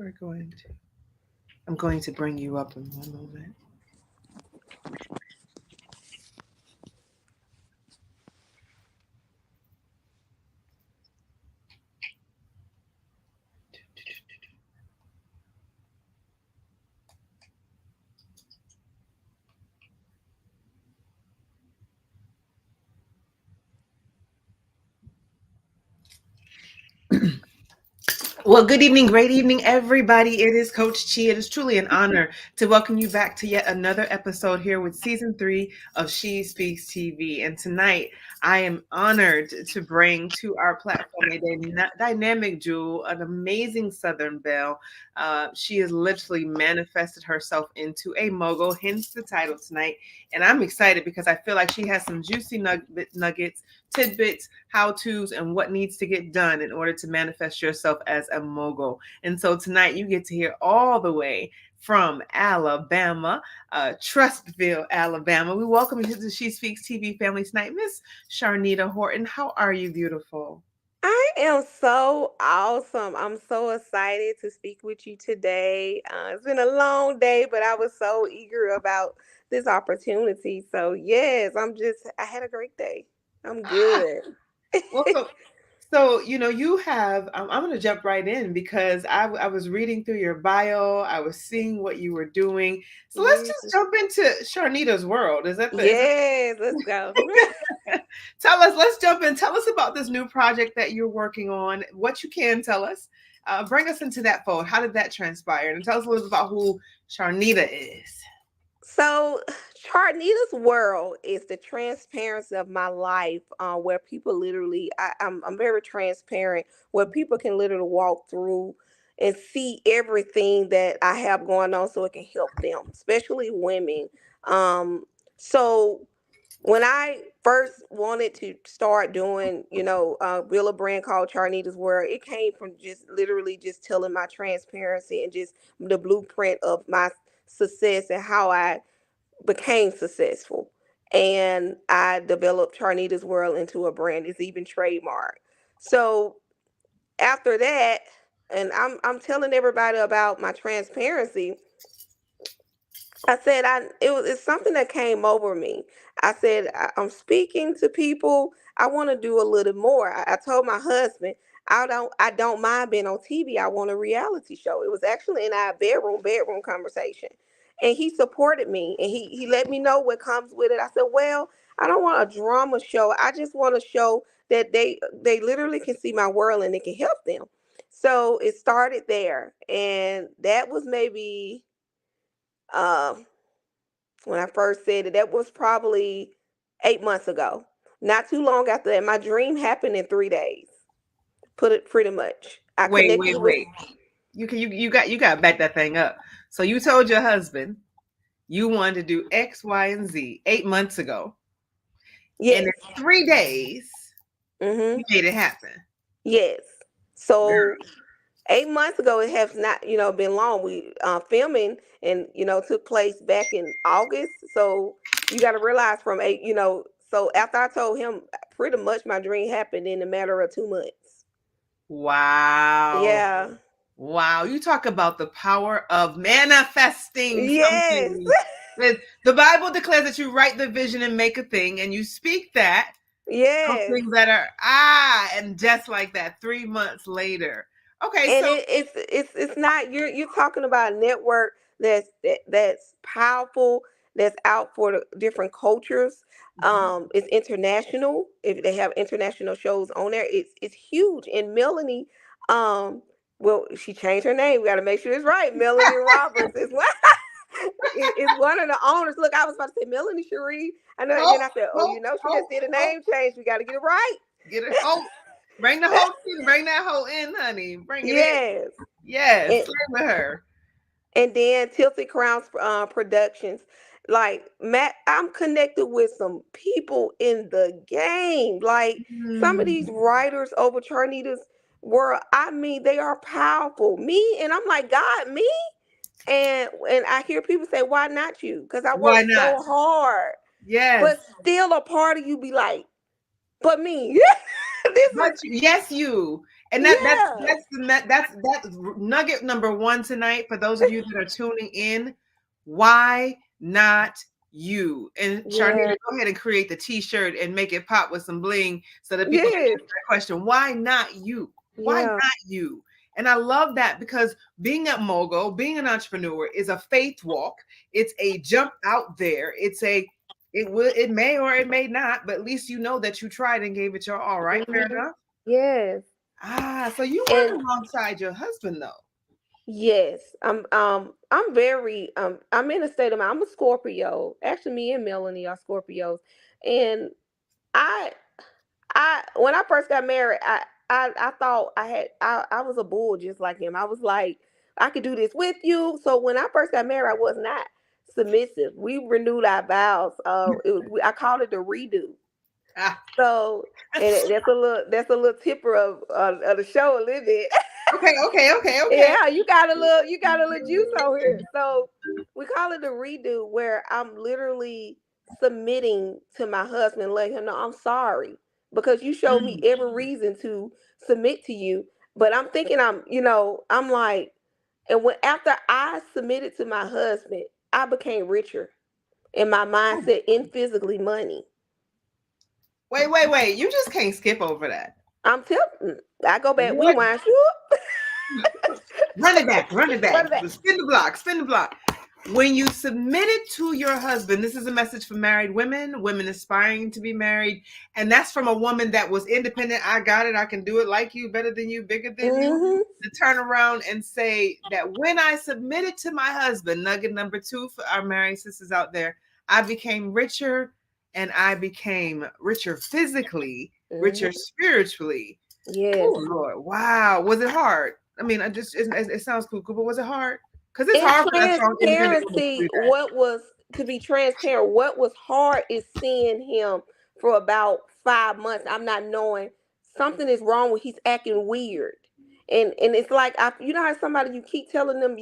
I'm going to bring you up in one moment. Well, good evening, great evening, everybody. It is Coach Chi. It is truly an honor to welcome you back to yet another episode here with season 3 of She Speaks TV. And tonight, I am honored to bring to our platform a dynamic jewel, an amazing Southern belle. She has literally manifested herself into a mogul, hence the title tonight. And I'm excited because I feel like she has some juicy nuggets, tidbits, how-tos, and what needs to get done in order to manifest yourself as a mogul. And so tonight you get to hear all the way from Alabama, Trustville, Alabama. We welcome you to the She Speaks TV family tonight. Miss Charnita Horton, how are you, beautiful? I am so awesome. I'm so excited to speak with you today. It's been a long day, but I was so eager about this opportunity. So, yes, I had a great day. I'm Ah, good. well, so you have. I'm going to jump right in because I was reading through your bio. I was seeing what you were doing. So let's Yes, just jump into Charnita's world. Is that yes, let's go. Tell us, let's jump in. Tell us about this new project that you're working on, what you can tell us. Bring us into that fold. How did that transpire? And tell us a little bit about who Charnita is. So, Charnita's world is the transparency of my life, where people literally, I'm very transparent, where people can literally walk through and see everything that I have going on so it can help them, especially women. Um, so, when I first wanted to start doing, build a brand called Charnita's World, it came from just literally just telling my transparency and just the blueprint of my success and how I became successful. And I developed Charnita's World into a brand. It's even trademarked. So after that, and I'm telling everybody about my transparency. I said it's something that came over me. I said I'm speaking to people. I want to do a little more. I told my husband I don't mind being on TV. I want a reality show. It was actually in our bedroom conversation, and he supported me and he let me know what comes with it. I said, well, I don't want a drama show. I just want a show that they literally can see my world and it can help them. So it started there, and that was maybe. Um, when I first said it. That was probably 8 months ago. Not too long after that, my dream happened in 3 days. Put it pretty much. I Wait, connected wait, with wait. You got to back that thing up. So you told your husband you wanted to do X, Y, and Z 8 months ago, and in yes. 3 days Mm-hmm. you made it happen. Yes. Girl, So 8 months ago, it has not, been long. We filming and took place back in August. So you got to realize from eight, So after I told him, pretty much my dream happened in a matter of 2 months. wow. Yeah. Wow, you talk about the power of manifesting Yes. something. The Bible declares that you write the vision and make a thing, and you speak that, those Yes. things that are, and just like that, 3 months later. Okay, And so, it's not, you're talking about a network that's powerful, that's out for the different cultures. mhm. It's international. If they have international shows on there, it's huge. And Melanie, um well, she changed her name. We got to make sure it's right. Melanie Roberts is one. Is one of the owners. Look, I was about to say Melanie Cherie. I know, and Hope, then I said, oh, hope, she just hope, did a hope. name change. We got to get it right. Get it, hope. Bring the whole team, bring that whole in, honey. Bring it in. Yes. Yes, And, stand with her. then Tilted Crowns Productions. Like Matt, I'm connected with some people in the game. Like some of these Mm. writers over Charnita's world, I mean, they are powerful. Me, and I'm like, God, me? And I hear people say, why not you? Because I work Why not? so hard. Yes. But still a part of you be like, but me. This is Yes, you. And Yeah. that's nugget number one tonight for those of you that are tuning in. Why not you? And Charnita, Yeah. go ahead and create the T-shirt and make it pop with some bling so that people can Yes. answer that question. Why not you? Why Yeah. not you? And I love that because being a mogul, being an entrepreneur is a faith walk. It's a jump out there. It may or it may not, but at least you know that you tried and gave it your all, right? Fair Mhm. enough. Yes. Ah, so you work And alongside your husband though. yes, I'm very I'm in a state of mind. I'm a Scorpio. Actually, me and Melanie are Scorpios. And I I when I first got married, I thought I was a bull just like him. I was like, I could do this with you. So when I first got married, I was not submissive. We renewed our vows. I called it the redo. Ah, So, and that's a little tipper of the show a little bit. okay, okay, okay, okay. Yeah, you got a little juice on here. So we call it a redo, where I'm literally submitting to my husband, letting him know I'm sorry because you showed me Mm. every reason to submit to you. But I'm thinking I'm like, and when after I submitted to my husband, I became richer in my mindset, in physically money. Wait, wait, wait. You just can't skip over that. I'm telling. I go back, What? rewind, whoop, Run it back, run it run back. it back. Spin the block, spin the block. When you submitted to your husband, this is a message for married women, women aspiring to be married. And that's from a woman that was independent. I got it. I can do it like you, better than you, bigger than you. Hmm. To turn around and say that when I submitted to my husband, nugget number two for our married sisters out there, I became richer and I became richer physically, richer Hmm. spiritually. Yes. Oh Lord, wow. Was it hard? I mean, it sounds cool, but was it hard? Because it's In hard for that strong, independent woman to transparency, do that. to be transparent, what was hard is seeing him for about 5 months. I'm not knowing something is wrong with, he's acting weird. And it's like, you know how somebody, you keep telling them,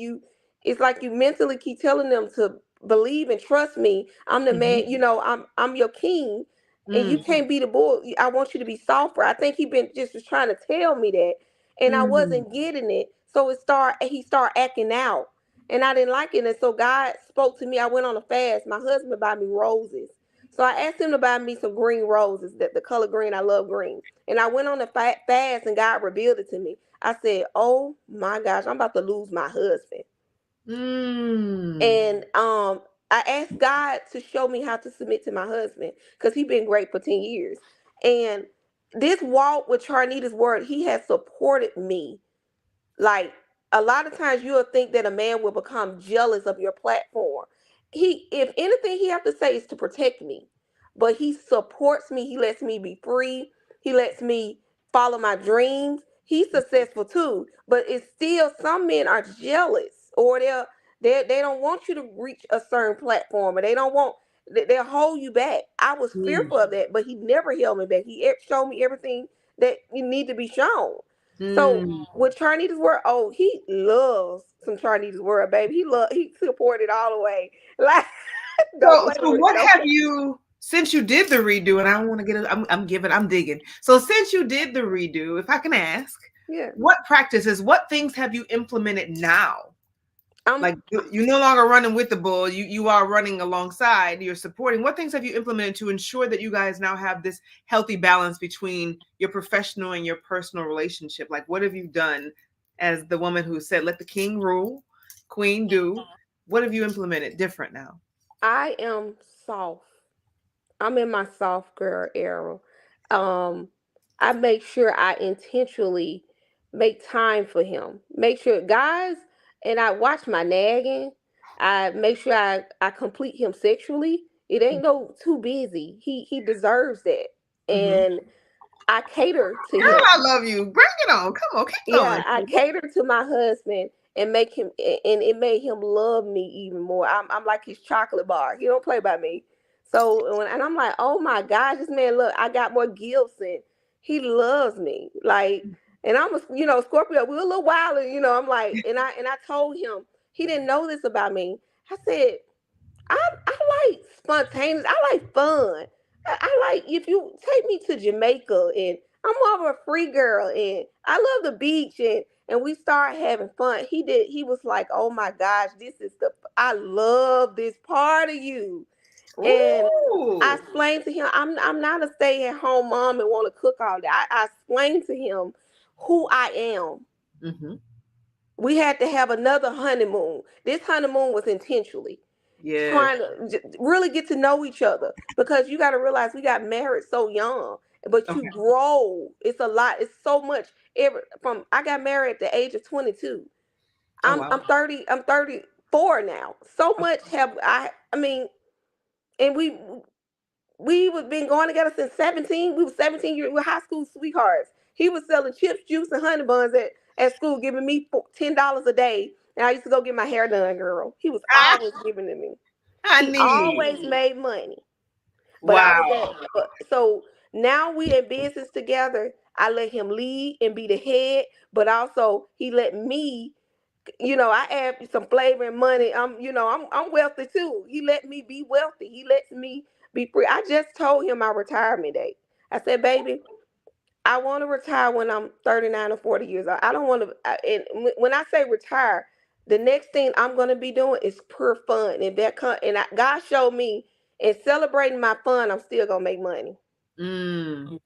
it's like you mentally keep telling them to believe and trust me. I'm the man, Mhm. I'm your king, and you Mm. can't be the bull. I want you to be softer. I think he been just was trying to tell me that, and I Mm. wasn't getting it. So he start acting out, and I didn't like it. And so God spoke to me. I went on a fast. My husband bought me roses. So I asked him to buy me some green roses, that the color green. I love green. And I went on a fast, and God revealed it to me. I said, "Oh my gosh, I'm about to lose my husband." Mm. And I asked God to show me how to submit to my husband, because he's been great for 10 years. And this walk with Charnita's word, he has supported me. Like, a lot of times you'll think that a man will become jealous of your platform. If anything he have to say is to protect me, but he supports me. He lets me be free. He lets me follow my dreams. He's successful too, but it's still, some men are jealous, or they don't want you to reach a certain platform, or they don't want, they'll hold you back. I was Mm. fearful of that, but he never held me back. He showed me everything that you need to be shown. So Mm. with Charnita's word, oh, he loves some Charnita's word, baby. He supported all the way. Like, don't So, play so with it. what Don't have play. you since you did the redo? And I don't want to get it. I'm digging. So, since you did the redo, if I can ask, Yeah. what practices, what things have you implemented now? I'm Like you're no longer running with the bull, you are running alongside, you're supporting. What things have you implemented to ensure that you guys now have this healthy balance between your professional and your personal relationship? Like what have you done as the woman who said let the king rule, queen do? What have you implemented different now? I am soft. I'm in my soft girl era. Um, I make sure I intentionally make time for him. Make sure, guys, and I watch my nagging. I make sure I complete him sexually. It ain't no too busy. He deserves that, Mm-hmm. and I cater to Girl, him. I love you. Bring it on. Come on, keep going. Yeah, I cater to my husband and make him, and it made him love me even more. I'm like his chocolate bar. He don't play by me. So and I'm like, oh my gosh, this man, look, I got more gifts, and he loves me. Like, and I'm a, Scorpio. We were a little wild, and I'm like, and I told him, he didn't know this about me. I said, I like spontaneous. I like fun. I like, if you take me to Jamaica and I'm more of a free girl, and I love the beach, and we started having fun. He was like, "Oh my gosh, I love this part of you." And I Ooh. explained to him, I'm not a stay at home mom and want to cook all day. I explained to him who I am. Mm-hmm. We had to have another honeymoon. This honeymoon was intentionally Yes. trying to really get to know each other, because you got to realize we got married so young, but you Okay. grow. It's a lot. It's so much. From I got married at the age of 22. Oh I'm wow. I'm 30. I'm 34 now. So much Okay. have I. I mean, and we was been going together since 17. We were 17 years. We were high school sweethearts. He was selling chips, juice, and honey buns at school, giving me $10 a day. And I used to go get my hair done, girl. He was Ah, always giving to me. He honey. always made money. But I was Wow. so now we in business together. I let him lead and be the head, but also he let me, I add some flavor and money. I'm wealthy too. He let me be wealthy. He lets me be free. I just told him my retirement date. I said, baby, I want to retire when I'm 39 or 40 years old. I don't want to. And when I say retire, the next thing I'm going to be doing is pure fun. And God showed me in celebrating my fun, I'm still going to make money. Mm.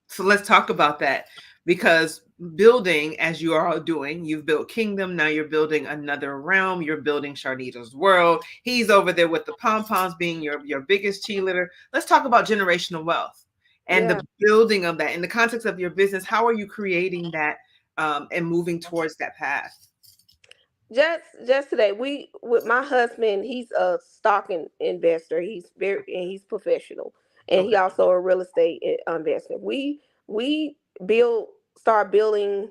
So let's talk about that because building, as you are all doing, you've built kingdom. Now you're building another realm. You're building Charnita's world. He's over there with the pom poms, being your biggest cheerleader. Let's talk about generational wealth and Yeah. the building of that in the context of your business. How are you creating that and moving towards that path? Just today, we with my husband, he's a investor. He's professional, and he Okay. also a real estate investor. We build start building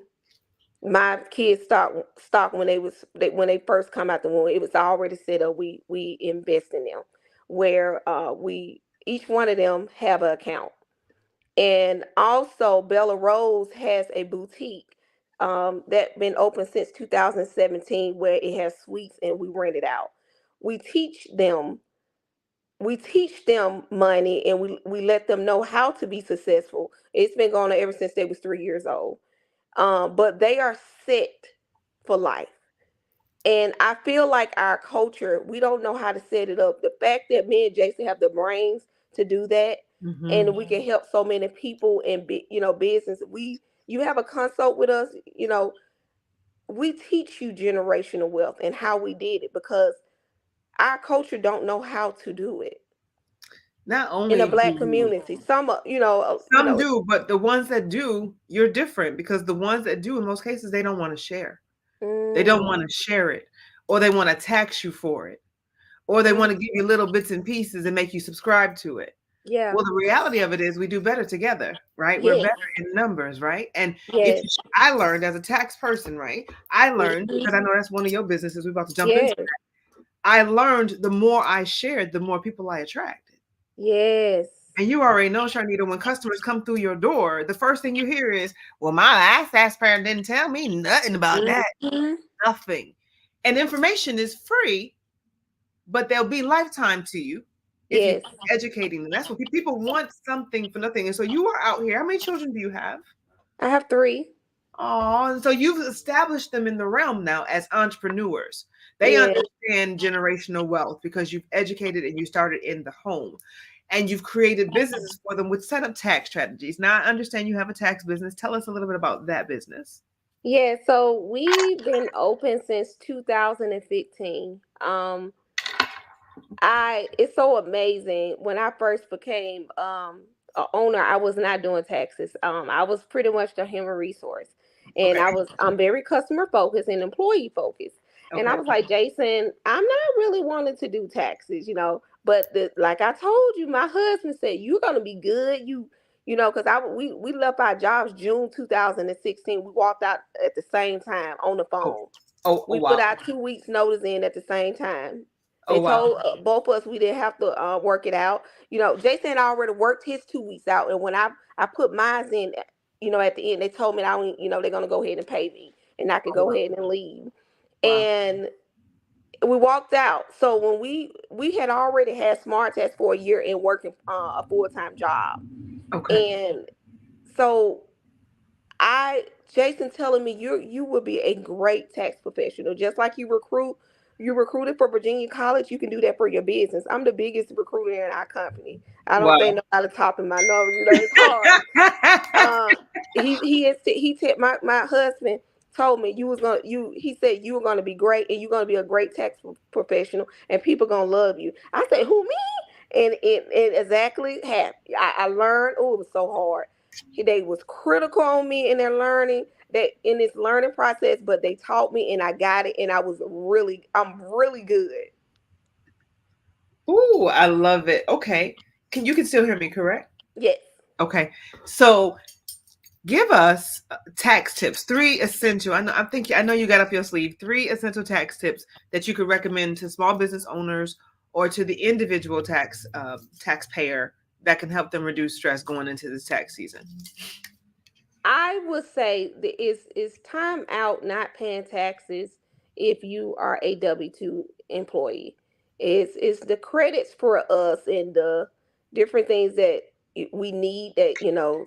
my kids stock when when they first come out the womb. It was already set up. We invest in them, where we each one of them have an account. And also Bella Rose has a boutique that been open since 2017, where it has suites and we rent it out. We teach them we teach them money, and we let them know how to be successful. It's been going on ever since they was 3 years old. But they are set for life. And I feel like our culture, we don't know how to set it up. The fact that me and Jason have the brains to do that, Mm-hmm. and we can help so many people in business. You have a consult with us, we teach you generational wealth and how we did it, because our culture don't know how to do it Not in the only do black community. Some, some do, but the ones that do, you're different because the ones that do, in most cases, they don't want to share. They don't mm, want to share it, or they want to tax you for it, or they want mm, to give you little bits and pieces and make you subscribe to it. yeah, Well, the reality of it is we do better together, right? We're yes, better in numbers, right? And if yes, you, I learned as a tax person, right? I learned mhm, because I know that's one of your businesses. We're about to jump into. yes, I learned the more I shared, the more people I attracted. yes, And you already know, Charnita, when customers come through your door, the first thing you hear is, "Well, my last taxpayer didn't tell me nothing about that. mhm, Nothing." And information is free, but they'll be lifetime to you if you yes. keep educating them. That's what people want, something for nothing. And so you are out here. How many children do you have? I have three. Oh, and so you've established them in the realm now as entrepreneurs. They Yeah. understand generational wealth because you've educated and you started in the home. And you've created businesses for them with set up tax strategies. Now, I understand you have a tax business. Tell us a little bit about that business. Yeah, so we've been open since 2015. I It's so amazing. When I first became a owner, I was not doing taxes. I was pretty much the human resource. And Okay. I'm very customer focused and employee focused. And I Okay. was like, Jason, I'm not really wanting to do taxes, but like I told you, my husband said you're gonna be good. Because we left our jobs June 2016. We walked out at the same time on the Oh, phone. oh We wow. put our 2 weeks notice in at the same time. Oh They wow. told both of us we didn't have to work it out. Jason already worked his 2 weeks out, and when I put mine in, at the end, they told me that they're gonna go ahead and pay me, and I could Oh go wow. ahead and leave. Wow. And we walked out. So when we had already had smart test for a year and working a full time job, Okay. and so I Jason telling me you would be a great tax professional. Just like you recruited for Virginia College, you can do that for your business. I'm the biggest recruiter in our company. I don't think Wow. nobody topping my numbers. It's hard. Uh, my husband told me you was gonna you he said you were gonna be great and you're gonna be a great tax professional and people gonna love you. I said, who, me? And it exactly happened. I learned. Oh, it was so hard. They was critical on me in their learning, that in this learning process, but they taught me and I got it, and I'm really good. Ooh, I love it. Okay. You can still hear me, correct? Yes. Okay. So give us tax tips. Three essential. I know you got up your sleeve. Three essential tax tips that you could recommend to small business owners or to the individual taxpayer that can help them reduce stress going into this tax season. I would say that it's time out not paying taxes if you are a W-2 employee. It's the credits for us and the different things that we need, that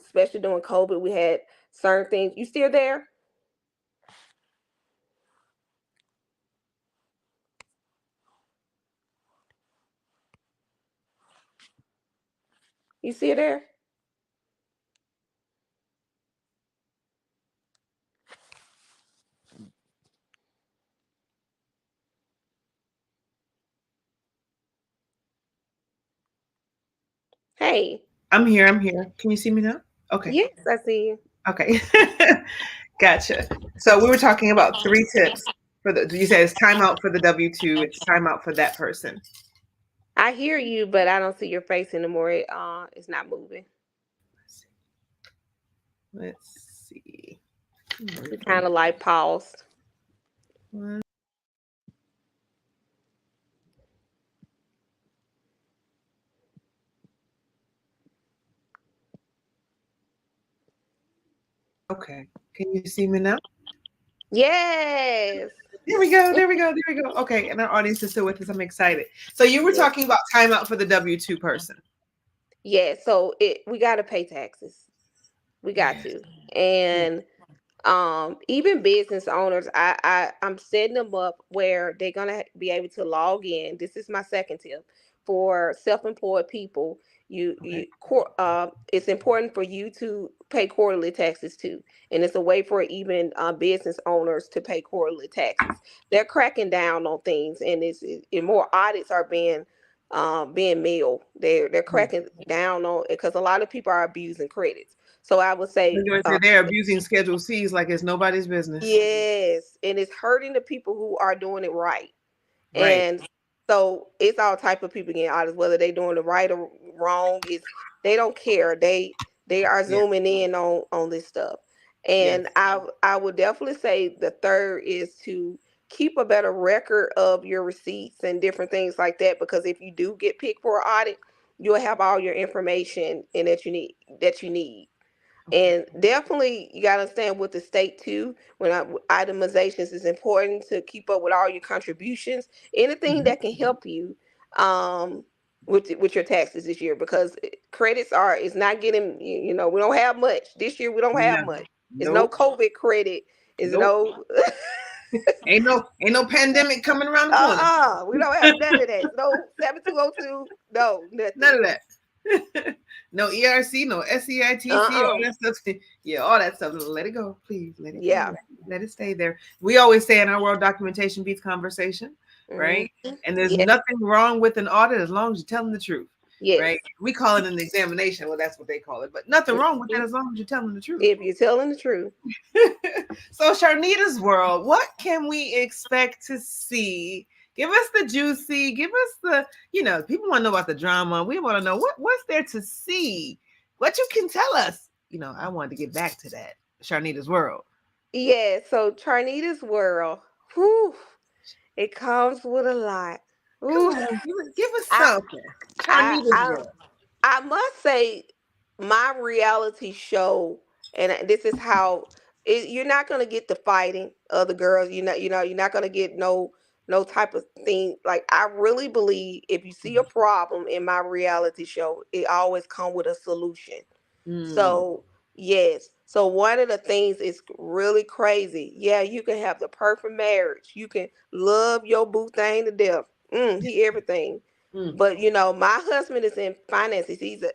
especially during COVID, we had certain things. You still there? You still there? Hey. I'm here. I'm here. Can you see me now? Okay. Yes, I see you. Okay. Gotcha. So we were talking about three tips for the. You said it's time out for the W-2. It's time out for that person. I hear you, but I don't see your face anymore. It's not moving. Let's see. You kind of like paused. One. Okay. Can you see me now? Yes. There we go. There we go. There we go. Okay. And our audience is still with us. I'm excited. So you were Yes. talking about timeout for the W-2 person. Yeah, so we got to pay taxes. We got Yes. to. Yes. And even business owners, I'm setting them up where they're going to be able to log in. This is my second tip for self-employed people. Okay. It's important for you to pay quarterly taxes too, and it's a way for even business owners to pay quarterly taxes. They're cracking down on things, and and more audits are being mailed. They're Yes. cracking down on it because a lot of people are abusing credits. So I would They're say, going to say they're abusing Schedule C's like it's nobody's business. yes, and it's hurting the people who are doing it right. Right. And so it's all type of people getting audits, whether they doing it right or wrong. Is They don't care. They are Yeah. zooming in on this stuff. Yes. And I would definitely say the third is to keep a better record of your receipts and different things like that, because if you do get picked for an audit, you'll have all your information and that you need. Okay. And definitely, you got to understand with the state too. Itemizations is important to keep up with all your contributions. Anything Mhm. that can help you um, with your taxes this year, because credits are is not getting. We don't have much this year. We don't have No. much. It's no Nope. COVID credit. It's Nope. no. Ain't no pandemic coming around the corner. We don't have none of that. No 7202. No None nothing. of that. No ERC, no SEITC, all Uh. that stuff. Yeah, all that stuff. Let it go, please. Let it go. Yeah. Let it stay there. We always say in our world, documentation beats conversation, Hmm. right? And there's Yeah. nothing wrong with an audit as long as you're telling the truth, Yes. right? We call it an examination. Well, that's what they call it, but nothing wrong with that Mhm. as long as you're telling the truth. If you're telling the truth. So, Charnita's world, what can we expect to see? Give us the juicy, give us people want to know about the drama. We want to know what's there to see, what you can tell us. I wanted to get back to that. Charnita's world. Yeah, so Charnita's world, whew, it comes with a lot. Come Ooh, on, give us I, something. I, Charnita's I, world. I must say, my reality show, and this is how you're not gonna get the fighting of the girls. You're not gonna get no type of thing. Like, I really believe if you see a problem in my reality show, it always come with a solution. Mm. So Yes. So one of the things is really crazy. Yeah, you can have the perfect marriage. You can love your boo thing to death. He everything. Mm, But my husband is in finances. He's a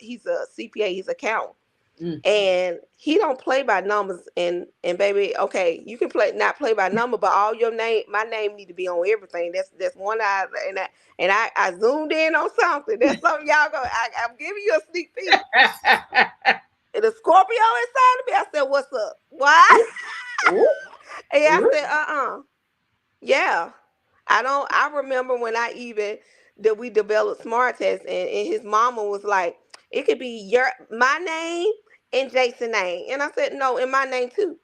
CPA. He's accountant, mm. and he don't play by numbers. And baby, okay, you can not play by number, but all my name need to be on everything. That's one eye, and I zoomed in on something. That's something y'all go. I'm giving you a sneak peek. And the Scorpio inside of me, I said, "What's up? Why?" Ooh, ooh, And I ooh. said, yeah. I don't. I remember when I even that we developed Smart Test, and his mama was like, "It could be my name and Jason's name," and I said, "No, in my name too."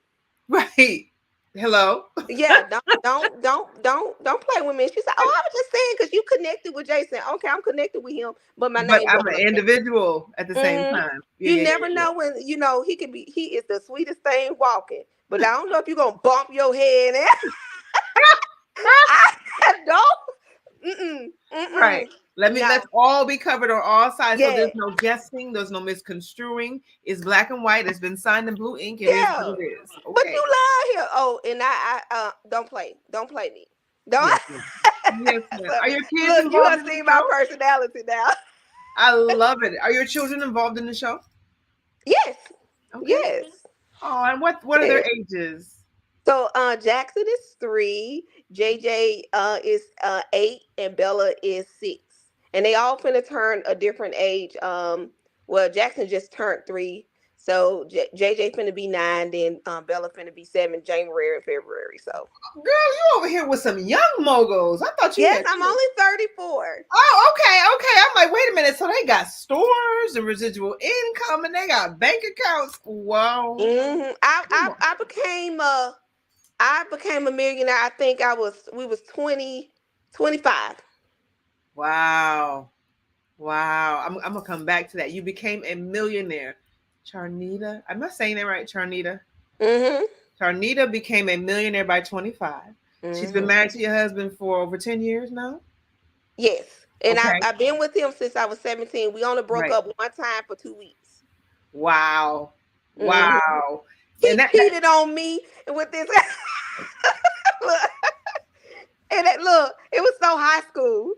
Right. Hello. Yeah, don't play with me. She said, "Oh, I was just saying because you connected with Jason. Okay, I'm connected with him, but my But name I'm going an on there." individual at the same hmm time. Yeah, You yeah, never yeah, know when he is the sweetest thing walking, but I don't know if you're gonna bump your head. And I don't. Mm-mm, yeah. Right. mm-mm. Let's No. all be covered on all sides. So Yeah. there's no guessing, there's no misconstruing. It's black and white. It's been signed in blue ink. It is what Yeah. it is. But Okay. you lie here. Oh, and I don't play. Don't play me. Don't. Yes, ma'am. Yes, ma'am. So, Are your kids look, you involved have in the seen my show? personality now. I love it. Are your children involved in the show? Yes. Okay. Yes. Oh, and what are their Yes. ages? So Jackson is 3, JJ is 8, and Bella is 6. And they all finna turn a different age. Well, Jackson just turned 3. So JJ finna be 9, then Bella finna be 7, January and February. So Girl, you over here with some young moguls. I thought you yes, had I'm kids. only 34. Oh, okay, okay. I'm like, wait a minute. So they got stores and residual income, and they got bank accounts. Wow. I, Come I on. I became a millionaire. I think we was 25. Wow. Wow. I'm gonna come back to that. You became a millionaire. Charnita. I'm not saying that right, Charnita. Mm-hmm. Charnita became a millionaire by 25. She's been Mm-hmm. married to your husband for over 10 years now. Yes. And Okay. I've been with him since I was 17. We only broke Right. up one time for 2 weeks. Wow. hmm Wow. He And that cheated on me with this. Look, and look, it was so high school.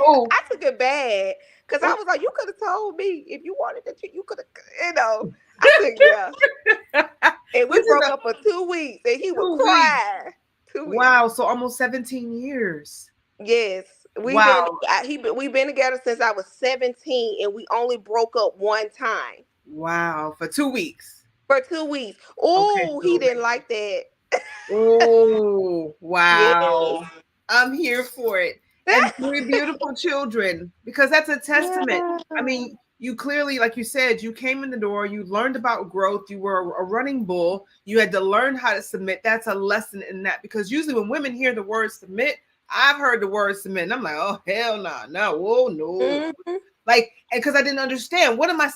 oh, I took it bad because I oh. was like, you could have told me if you wanted to cheat. You could have. I said, yeah. And we You took broke a up for 2 weeks, and he would 2 weeks. cry. 2 weeks. Wow. So almost 17 years. Yes, Wow. we've been together since I was 17, and we only broke up one time Wow. For 2 weeks. for 2 weeks. Okay. Oh, he So, didn't like that. oh, Yes. wow. I'm here for it. And 3 beautiful children, because that's a testament. Yeah. I mean, you clearly, like you said, you came in the door, you learned about growth, you were a running bull, you had to learn how to submit. That's a lesson in that, because usually when women hear the word submit, I've heard the word submit, and I'm like, oh, hell no, no, whoa, no. Mhm, Like, and because I didn't understand, what am I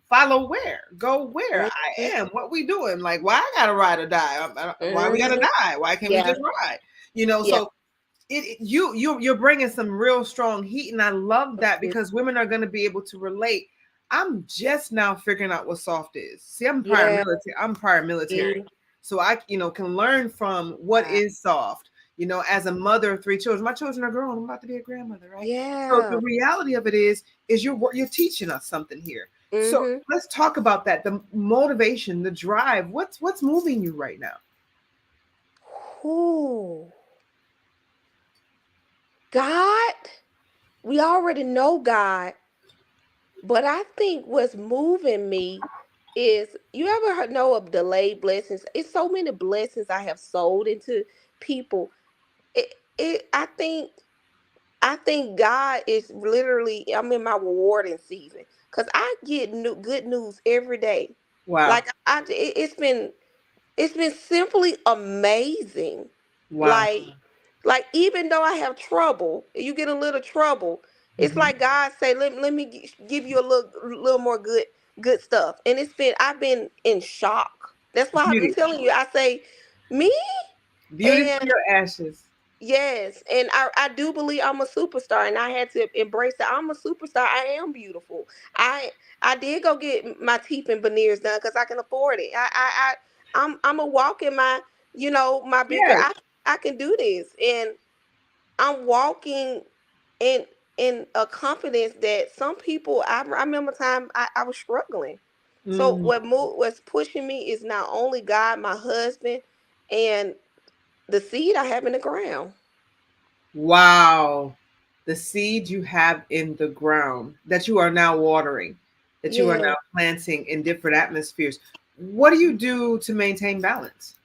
follow where? Go where? I mhm, am. What we doing? Like, why I gotta ride or die? Why we gotta mhm. die? Why can't we Yeah. just ride? You know, Yeah. so you're bringing some real strong heat, and I love that, because women are going to be able to relate. I'm just now figuring out what soft is. See, I'm prior Yeah. military. I'm prior military, so I can learn from what Wow. is soft. As a mother of 3 children, my children are grown. I'm about to be a grandmother, right? So the Yeah. reality of it is you're teaching us something here. So Mhm. let's talk about that. The motivation, the drive. What's moving you right now? Ooh. God, we already know God, but I think what's moving me is you ever know of delayed blessings? It's so many blessings I have sold into people. It I think God is literally, I'm in my rewarding season because I get good news every day. Wow. Like it's been simply amazing. Wow. Like even though I have trouble, you get a little trouble. It's Mhm. like God say, let me give you a little more good stuff. And I've been in shock. That's why I've been Beauty. telling you. I say me Beauty for and your ashes. Yes, and I do believe I'm a superstar, and I had to embrace that I'm a superstar. I am beautiful. I I did go get my teeth and veneers done because I can afford it. I'm a walk in my, my bigger. Yes. I can do this, and I'm walking in a confidence that some people. I remember a time I was struggling. So Mm. what's pushing me is not only God, my husband, and the seed I have in the ground. Wow. The seed you have in the ground that you are now watering, that you are Yeah. now planting in different atmospheres. What do you do to maintain balance?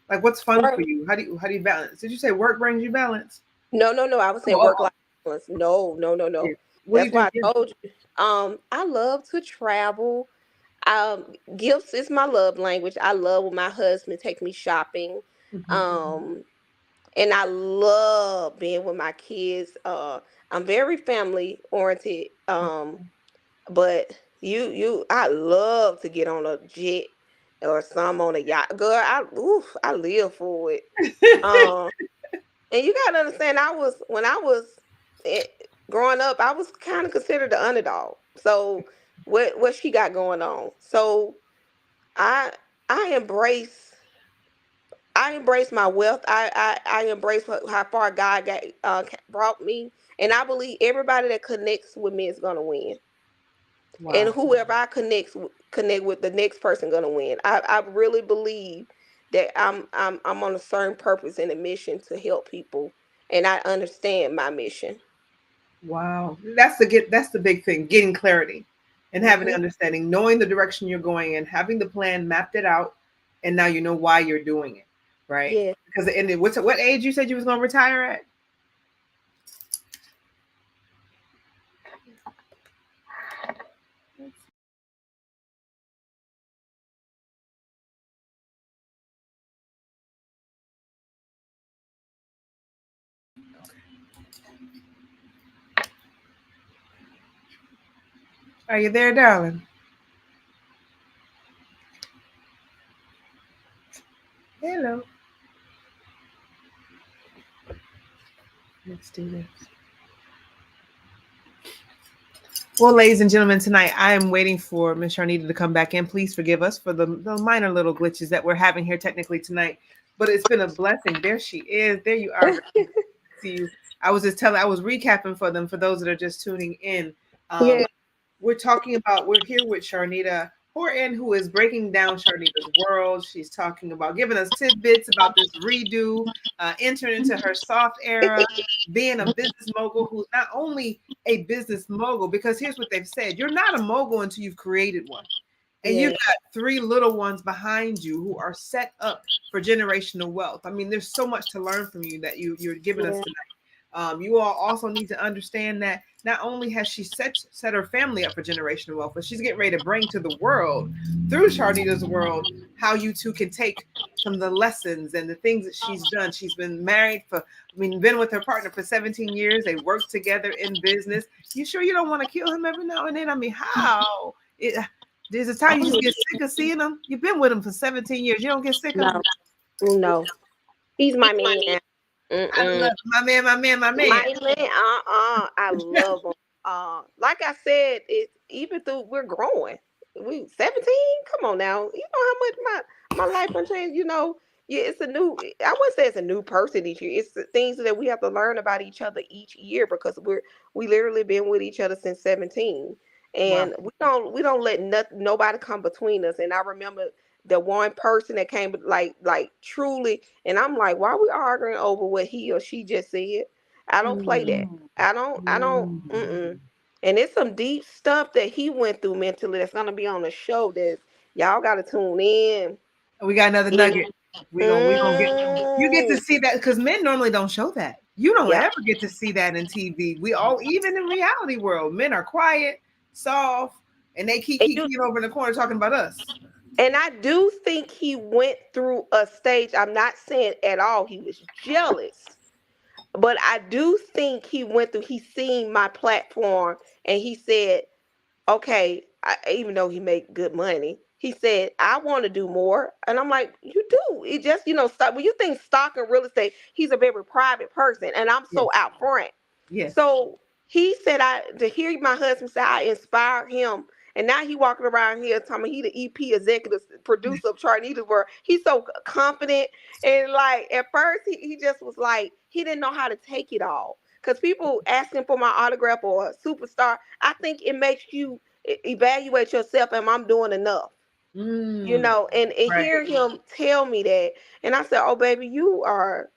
Like what's fun for Work. you? How do you balance? Did you say work brings you balance? No, no, no. I was saying Oh, work oh, life balance. No, no, no, yeah. no. What do That's you do? why I told you. I love to travel. Gifts is my love language. I love when my husband take me shopping. Mhm. Um, and I love being with my kids. I'm very family oriented. But I love to get on a jet or some on a yacht. Girl, I live for it. Um, and you gotta understand, when I was eh, growing up, I was kind of considered the underdog. So what she got going on? So I I embrace I embrace my wealth. I embrace how far God brought me, and I believe everybody that connects with me is gonna win, and Wow. whoever I connect with, the next person gonna win. I really believe that I'm on a certain purpose and a mission to help people, and I understand my mission. Wow. That's the big thing, getting clarity and having an Hmm. understanding, knowing the direction you're going and having the plan, mapped it out, and now you know why you're doing it. Right? Yeah. Because what age you said you was gonna retire at? Are you there, darling? Hello. Let's do this. Well, ladies and gentlemen, tonight I am waiting for Miss Charnita to come back in. Please forgive us for the minor little glitches that we're having here technically tonight. But it's been a blessing. There she is. There you are. See you. I was recapping for them, for those that are just tuning in. Um, Yeah. we're here with Charnita Horton, who is breaking down Charnita's world. She's talking about giving us tidbits about this redo, entering into her soft era, being a business mogul who's not only a business mogul, because here's what they've said: you're not a mogul until you've created one. And you've Yeah. got three little ones behind you who are set up for generational wealth. I mean, there's so much to learn from you that you're giving us Yeah. tonight. You all also need to understand that not only has she set her family up for generational wealth, but she's getting ready to bring to the world, through Charnita's world, how you two can take some of the lessons and the things that she's done. She's been married been with her partner for 17 years. They worked together in business. You sure you don't want to kill him every now and then? I mean, how? There's a time you just get sick of seeing him. You've been with him for 17 years. You don't get sick of him. No. No. He's my man. I Mm-mm. love my man, my man, my man. My man. I love him. Like I said, it even though we're growing. We 17. Come on now. You know how much my life has changed. Yeah, it's a new. I wouldn't say it's a new person each year. It's the things that we have to learn about each other each year because we literally been with each other since 17, Wow. and we don't let nobody come between us. And I remember the one person that came like truly, and I'm like, why are we arguing over what he or she just said? I don't play that. Mm, I don't. mm. Mm-mm. And it's some deep stuff that he went through mentally that's gonna be on the show. That y'all got to tune in. We got another And, nugget. We gonna get you get to mm, see that because men normally don't show that. You don't yep. ever get to see that in TV. We all even in reality world, men are quiet, soft, and they keep And keep you keep over in the corner talking about us. and I do think he went through a stage. I'm not saying at all he was jealous, but I do think he went through. He seen my platform and he said, "Okay, even though he made good money." He said, I want to do more. And I'm like, you do. It just, stock, when you think stock and real estate, he's a very private person. And I'm Yes. so out front. Yes. So he said, to hear my husband say I inspired him. And now he walking around here telling me he the EP executive producer of Charnita's World. He's so confident. And like at first he just was like, he didn't know how to take it all. Because people asking for my autograph or a superstar, I think it makes you evaluate yourself. Am I doing enough? Mm, And right. hear him tell me that, and I said, oh baby, you are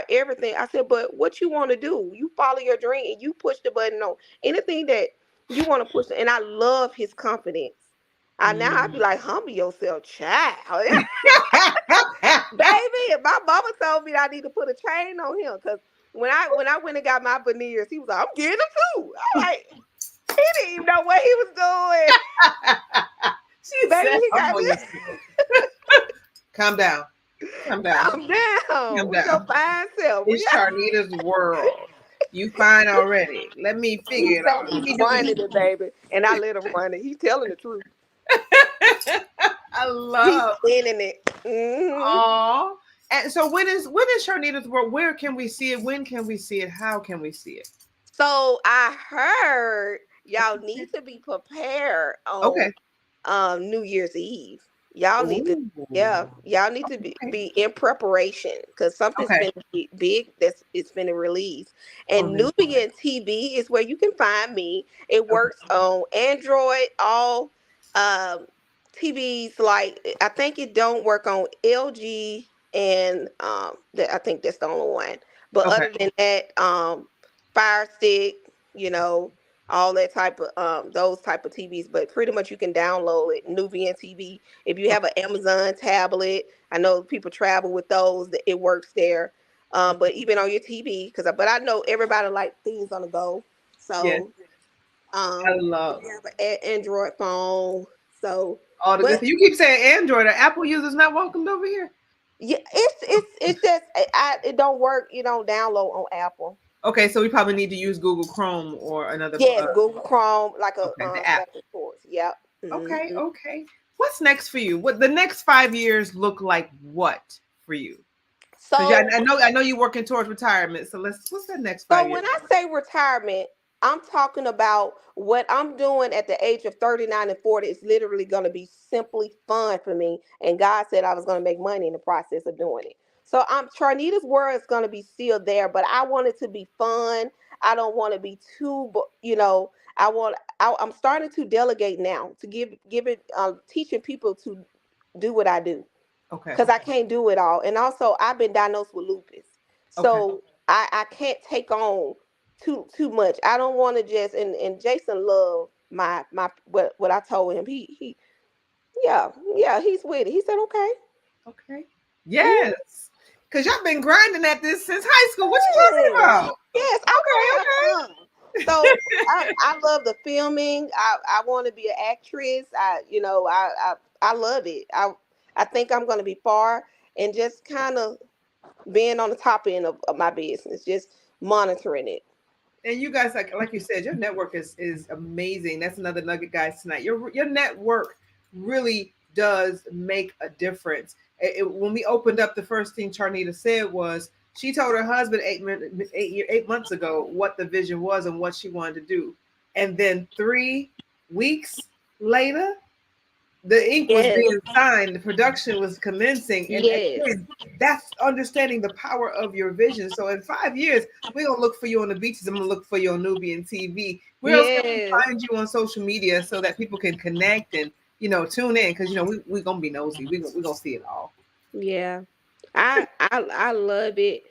everything. I said, but what you want to do, you follow your dream and you push the button on anything that you want to push. And I love his confidence. I be Mm. like, humble yourself, child. Baby, if my mama told me I need to put a chain on him, because when I went and got my veneers, he was like, I'm getting them too. I'm like, he didn't even know what he was doing. She Baby, said, he got humble this. yourself. Calm down. Calm down. Calm down Calm with your down. fine self. It's Charnita's world. You fine already. Let me He figure it said out. Let he's me do running me. it, baby. And I let him run it. He's telling the truth. I He's love. spinning it. Aw. And so when is Charnita's world? Where can we see it? When can we see it? How can we see it? So I heard y'all need to be prepared Okay. on New Year's Eve. Y'all need to, Ooh. yeah, y'all need to Okay. be in preparation because something's Okay. been big that's it's been released. Oh, And this. Nubian TV is where you can find me. It Okay. works on Android, all um TVs. Like I think it don't work on LG and I think that's the only one. But Okay. other than that, Fire Stick, you know, all that type of those type of TVs. But pretty much you can download it. Nubian TV. If you have an Amazon tablet, I know people travel with those. That it works there. But even on your TV, but I know everybody like things on the go. Yes. So I if love you have an Android phone, so all the good. but You keep saying Android. Are Apple users not welcomed over here? yeah, it's just it don't work. You don't download on Apple. Okay, so we probably need to use Google Chrome or another. Yes, Google Chrome, like a Okay, the app. Apple Stores. Yep. Okay, Hmm. okay. What's next for you? What the next 5 years look like? What for you? Because So I know you're working towards retirement. So what's that next So 5 years? when I say retirement, I'm talking about what I'm doing at the age of 39 and 40 is literally going to be simply fun for me. And God said I was going to make money in the process of doing it. So I'm Charnita's World is going to be still there, but I want it to be fun. I don't want to be too, I'm starting to delegate now to give it, teaching people to do what I do Okay, because I can't do it all. And also, I've been diagnosed with lupus, okay, so I can't take on too much. I don't want to just and Jason loved my what I told him. He yeah, he's with it. He said okay. okay. Mhm. Yes, because y'all been grinding at this since high school. What you talking Yes, about? yes, I want to have fun. So I love the filming. I want to be an actress. I love it. I think I'm going to be far and just kind of being on the top end of my business, just monitoring it. And you guys, like you said, your network is amazing. That's another nugget, guys. Tonight, your network really does make a difference. When we opened up, the first thing Charnita said was she told her husband 8 months ago what the vision was and what she wanted to do, and then 3 weeks later, the ink was Yes, being signed, the production was commencing, and yes, again, that's understanding the power of your vision. So in 5 years, we're gonna look for you on the beaches. I'm gonna look for you on Nubian TV. Where else can we yes, find you on social media so that people can connect and tune in? Because we gonna be nosy. We gonna see it all. yeah. I love it.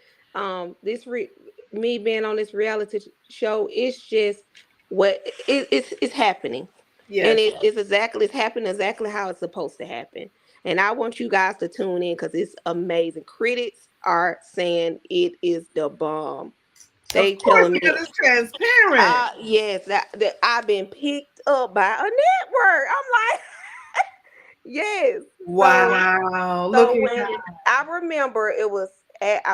Me being on this reality show, it's just what it's happening, and Yes. it's happening exactly how it's supposed to happen. And I want you guys to tune in because it's amazing. Critics are saying it is the bomb. Of They course, telling me, because it's transparent. yes, that I've been picked up by a network. I'm like, yes. So Wow. Look so at when I remember I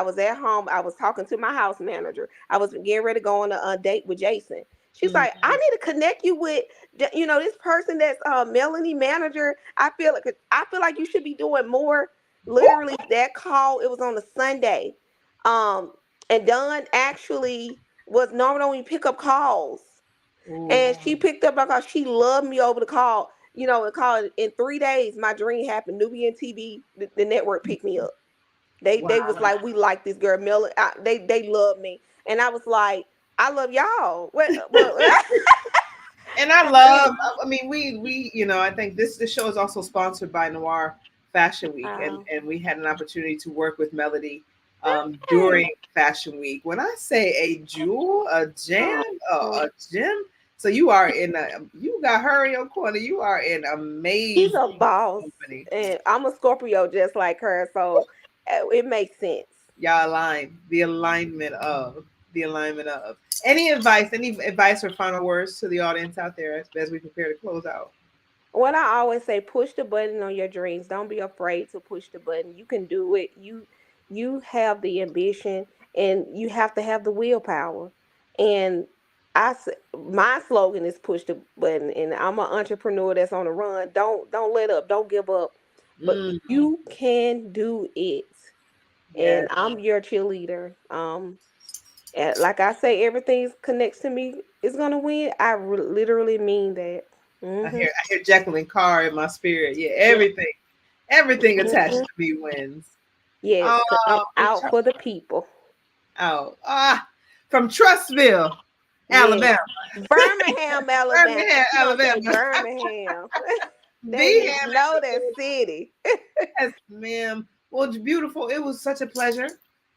was at home, I was talking to my house manager. I was getting ready to go on a date with Jason. She's like, I need to connect you with, this person that's Melanie manager. I feel like you should be doing more. Literally, that call, it was on a Sunday, um, and Dawn actually was normally when we pick up calls, Ooh, and she picked up because she loved me over the call. The call in 3 days, my dream happened. Nubian TV, the network picked me up. They was wow. like, we like this girl, Mel. They love me, and I was like, I love y'all. Well, And I love, I mean, we, I think this show is also sponsored by Noir Fashion Week, and wow. we had an opportunity to work with Melody Yes. during Fashion Week. When I say a jewel, a gem, Oh, a gem, so you got her in your corner. You are in she's amazing a boss, company. and I'm a Scorpio just like her, so it makes sense. Y'all align. The alignment of. Any advice or final words to the audience out there as we prepare to close out? What I always say, push the button on your dreams. Don't be afraid to push the button. You can do it. You have the ambition, and you have to have the willpower. And my slogan is push the button. And I'm an entrepreneur that's on the run. Don't let up. Don't give up. But Mm, you can do it. And yes, I'm your cheerleader. And like I say, everything connects to me is gonna win. Literally mean that. Hmm. I hear Jacqueline Carr in my spirit. Yeah, everything attached Hmm. to me wins. Yes, Oh, 'cause I'm out for the people. out. From Trustville, Yes. Alabama. Birmingham, Alabama. Birmingham, You gonna say Alabama. Birmingham. They Be need to know that city. Yes, ma'am. Well, it's beautiful. It was such a pleasure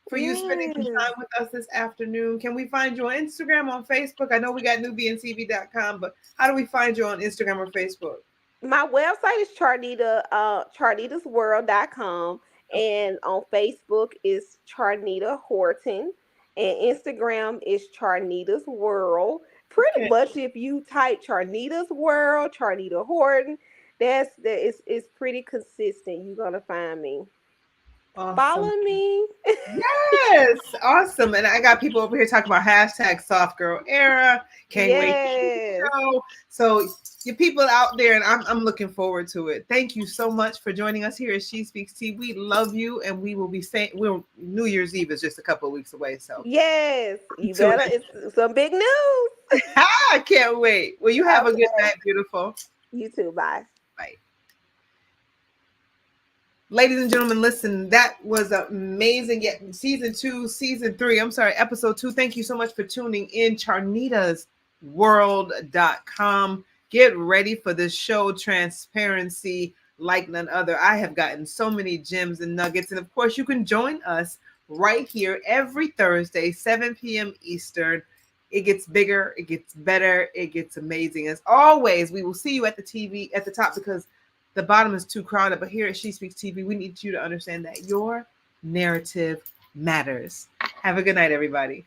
for you spending some Yes. time with us this afternoon. Can we find you on Instagram, on Facebook? I know we got nubiantv.com, but how do we find you on Instagram or Facebook? My website is charnitasworld.com, and on Facebook is Charnita Horton, and Instagram is Charnita's World. Pretty Okay. much if you type Charnita's World, Charnita Horton, it's pretty consistent. You're gonna find me. Awesome. Follow me. Yes, awesome. And I got people over here talking about hashtag soft girl era. Can't wait to see the Yes. show. So you people out there, and I'm looking forward to it. Thank you so much for joining us here at She Speaks Tea. We love you, and we will be saying New Year's Eve is just a couple of weeks away. So Yes. You tune better. It's some big news. in. I can't wait. Well, you have a good Okay. night, beautiful. You too. Bye. Bye. Ladies and gentlemen, listen, that was amazing. Yet season 3, I'm sorry, episode 2. Thank you so much for tuning in. charnitasworld.com. Get ready for this show, transparency like none other. I have gotten so many gems and nuggets. And of course, you can join us right here every Thursday, 7 p.m. Eastern. It gets bigger, it gets better, it gets amazing. As always, we will see you at the TV at the top, because the bottom is too crowded. But here at She Speaks TV, we need you to understand that your narrative matters. Have a good night, everybody.